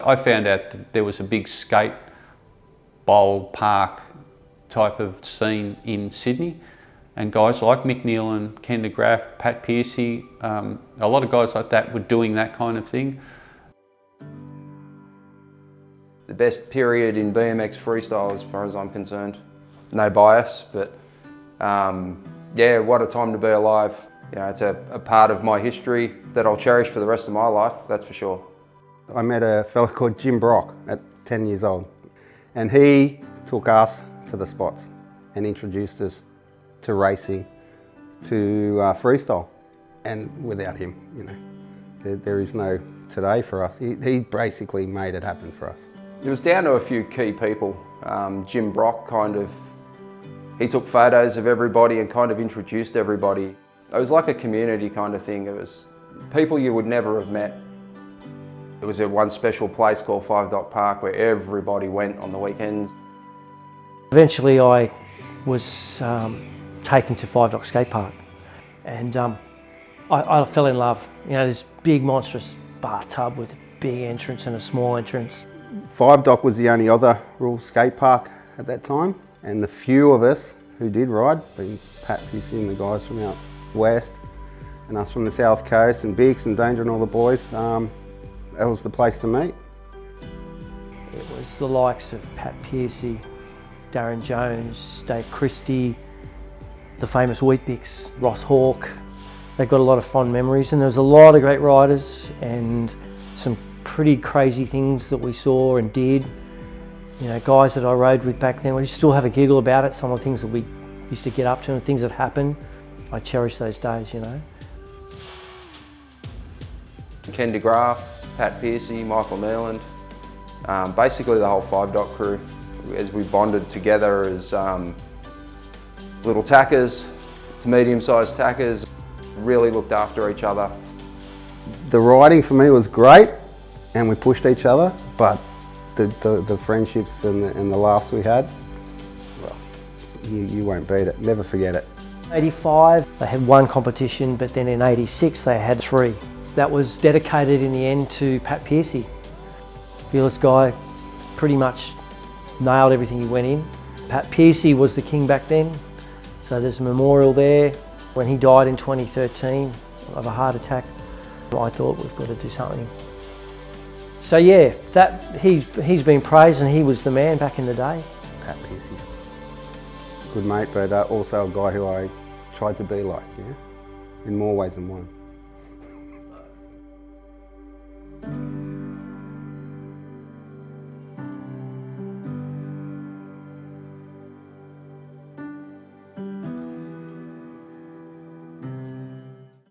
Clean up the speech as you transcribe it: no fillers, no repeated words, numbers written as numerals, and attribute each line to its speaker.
Speaker 1: I found out that there was a big skate bowl park type of scene in Sydney, and guys like Mick, Nieland, Graff, Piercy, a lot of guys like that were doing that kind of thing.
Speaker 2: The best period in BMX Freestyle as far as I'm concerned. No bias, but yeah, what a time to be alive. You know, it's a part of my history that I'll cherish for the rest of my life, that's for sure.
Speaker 3: I met a fella called Jim Brock at 10 years old, and he took us to the spots and introduced us to racing, to freestyle. And without him, you know, there is no today for us. He basically made it happen for us.
Speaker 2: It was down to a few key people. Jim Brock he took photos of everybody and kind of introduced everybody. It was like a community kind of thing. It was people you would never have met. It was at one special place called 5 Dock Park where everybody went on the weekends.
Speaker 4: Eventually I was taken to 5 Dock Skate Park, and I fell in love. You know, this big monstrous bathtub with a big entrance and a small entrance.
Speaker 3: 5 Dock was the only other rural skate park at that time, and the few of us who did ride, being Pat, Piercy and the guys from out west, and us from the south coast, and Biggs and Danger and all the boys, that was the place to meet.
Speaker 4: It was the likes of Pat Piercy, Darren Jones, Dave Christie, the famous Weet-Bix, Ross Hawke. They've got a lot of fond memories, and there was a lot of great riders and some pretty crazy things that we saw and did. You know, guys that I rode with back then, we still have a giggle about it, some of the things that we used to get up to and things that happened. I cherish those days, you know.
Speaker 2: Graff, Pat Piercy, Michael Nieland, basically the whole 5 Dock crew, as we bonded together as little tackers to medium-sized tackers, really looked after each other.
Speaker 3: The riding for me was great, and we pushed each other, but the friendships and the laughs we had, well, you won't beat it, never forget it.
Speaker 4: 85, they had one competition, but then in 86 they had 3. That was dedicated in the end to Pat Piercy. Fearless guy, pretty much nailed everything he went in. Pat Piercy was the king back then, so there's a memorial there. When he died in 2013 of a heart attack, I thought we've got to do something. So yeah, he's been praised, and he was the man back in the day.
Speaker 3: Pat Piercy, good mate, but also a guy who I tried to be like, yeah, in more ways than one.